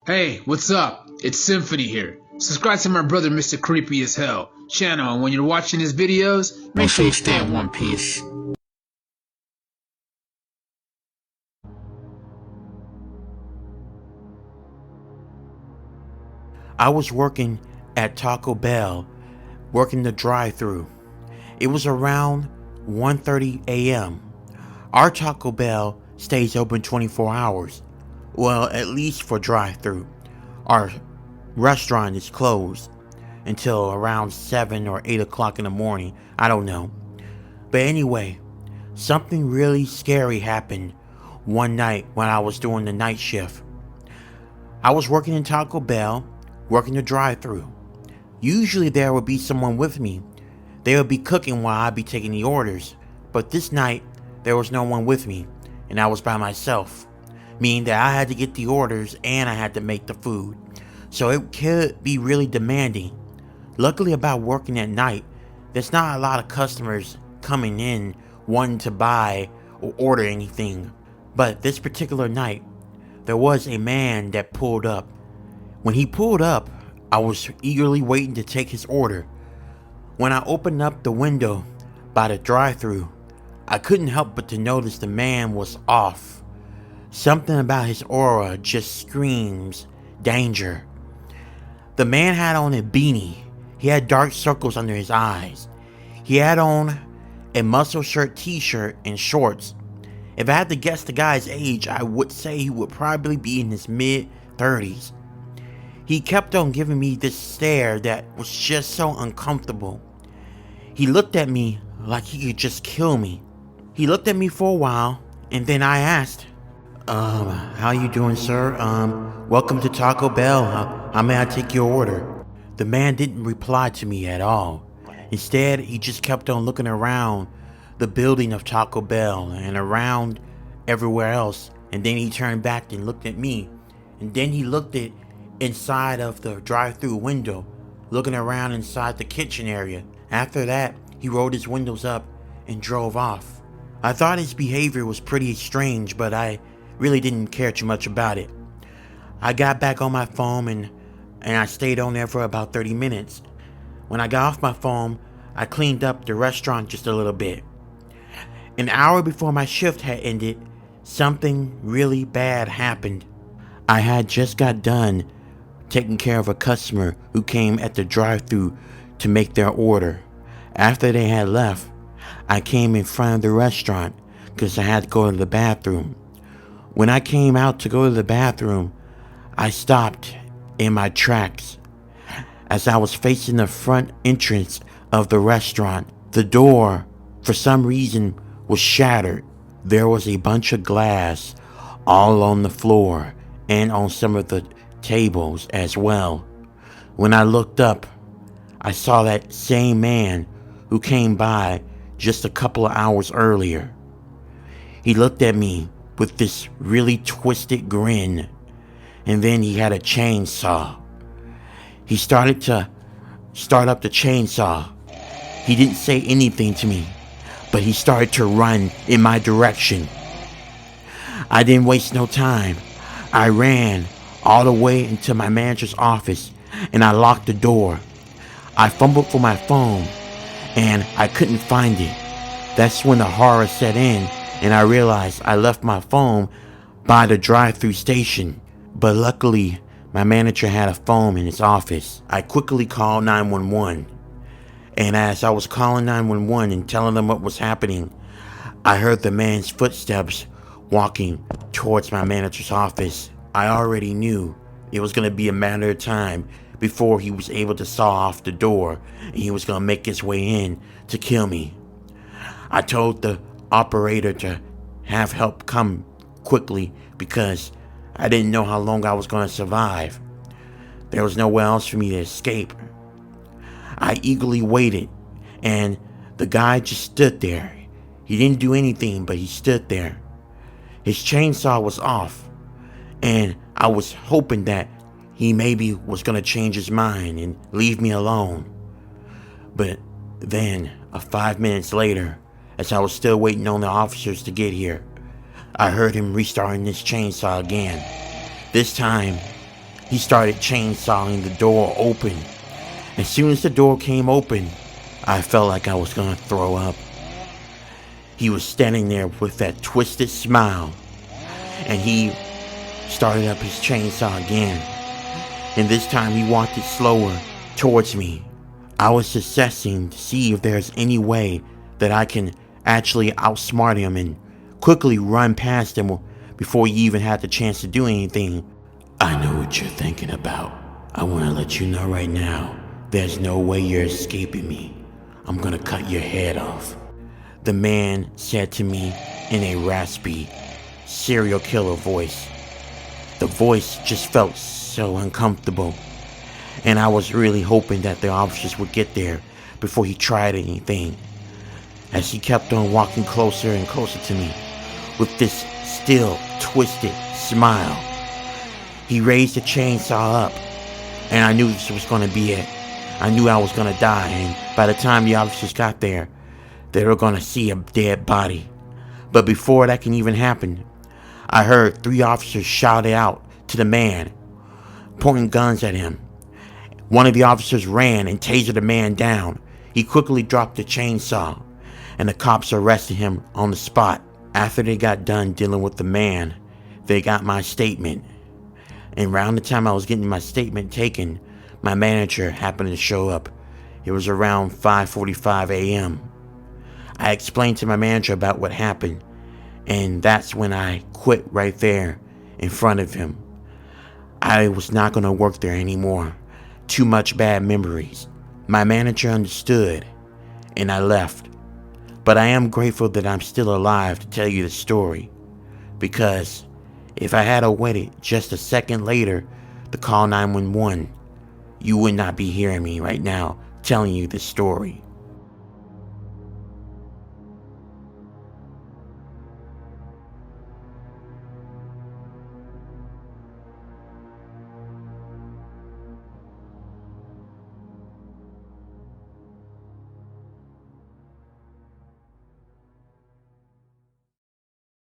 Hey, what's up? It's Symphony here. Subscribe to my brother Mr. Creepy as Hell channel, and when you're watching his videos, make sure you stay in one piece. I was working at Taco Bell, working the drive-thru. It was around 1:30 a.m. Our Taco Bell stays open 24 hours. Well, at least for drive-thru. Our restaurant is closed until around 7 or 8 o'clock in the morning. I don't know. But anyway, something really scary happened one night when I was doing the night shift. I was working in Taco Bell, working the drive-thru. Usually there would be someone with me. They would be cooking while I'd be taking the orders. But this night, there was no one with me, and I was by myself. Meaning that I had to get the orders and I had to make the food. So it could be really demanding. Luckily about working at night, there's not a lot of customers coming in wanting to buy or order anything. But this particular night, there was a man that pulled up. When he pulled up, I was eagerly waiting to take his order. When I opened up the window by the drive-thru, I couldn't help but to notice the man was off. Something about his aura just screams danger. The man had on a beanie. He had dark circles under his eyes. He had on a muscle shirt t-shirt and shorts. If I had to guess the guy's age, I would say he would probably be in his mid-30s. He kept on giving me this stare that was just so uncomfortable. He looked at me like he could just kill me. He looked at me for a while, and then I asked, how you doing, sir? Welcome to Taco Bell. How may I take your order? The man didn't reply to me at all. Instead, he just kept on looking around the building of Taco Bell and around everywhere else. And then he turned back and looked at me. And then he looked at inside of the drive-thru window, looking around inside the kitchen area. After that, he rolled his windows up and drove off. I thought his behavior was pretty strange, but I really didn't care too much about it. I got back on my phone and I stayed on there for about 30 minutes. When I got off my phone, I cleaned up the restaurant just a little bit. An hour before my shift had ended, something really bad happened. I had just got done taking care of a customer who came at the drive-thru to make their order. After they had left, I came in front of the restaurant because I had to go to the bathroom. When I came out to go to the bathroom, I stopped in my tracks. As I was facing the front entrance of the restaurant, the door, for some reason, was shattered. There was a bunch of glass all on the floor and on some of the tables as well. When I looked up, I saw that same man who came by just a couple of hours earlier. He looked at me with this really twisted grin, and then he had a chainsaw. He started to start up the chainsaw. He didn't say anything to me, but he started to run in my direction. I didn't waste no time. I ran all the way into my manager's office and I locked the door. I fumbled for my phone and I couldn't find it. That's when the horror set in and I realized I left my phone by the drive-thru station. But luckily, my manager had a phone in his office. I quickly called 911. And as I was calling 911 and telling them what was happening, I heard the man's footsteps walking towards my manager's office. I already knew it was going to be a matter of time before he was able to saw off the door and he was going to make his way in to kill me. I told the operator to have help come quickly because I didn't know how long I was going to survive. There was nowhere else for me to escape. I eagerly waited, and the guy just stood there. He didn't do anything, but he stood there. His chainsaw was off, and I was hoping that he maybe was going to change his mind and leave me alone. But then, 5 minutes later, as I was still waiting on the officers to get here, I heard him restarting his chainsaw again. This time, He started chainsawing the door open. As soon as the door came open, I felt like I was gonna throw up. He was standing there with that twisted smile, and he started up his chainsaw again. And this time he walked it slower towards me. I was assessing to see if there's any way that I can actually outsmart him and quickly run past him before he even had the chance to do anything. I know what you're thinking about. I want to let you know right now, there's no way you're escaping me. I'm gonna cut your head off. The man said to me in a raspy, serial killer voice. The voice just felt so uncomfortable, and I was really hoping that the officers would get there before he tried anything. As he kept on walking closer and closer to me with this still twisted smile, he raised the chainsaw up, and I knew this was going to be it. I knew I was going to die, and by the time the officers got there, they were going to see a dead body. But before that can even happen, I heard 3 officers shout out to the man, pointing guns at him. One of the officers ran and tasered the man down. He quickly dropped the chainsaw, and the cops arrested him on the spot. After they got done dealing with the man, they got my statement. And around the time I was getting my statement taken, my manager happened to show up. It was around 5:45 a.m. I explained to my manager about what happened, and that's when I quit right there in front of him. I was not going to work there anymore. Too much bad memories. My manager understood, and I left. But I am grateful that I'm still alive to tell you the story, because if I had waited just a second later to call 911, you would not be hearing me right now telling you this story.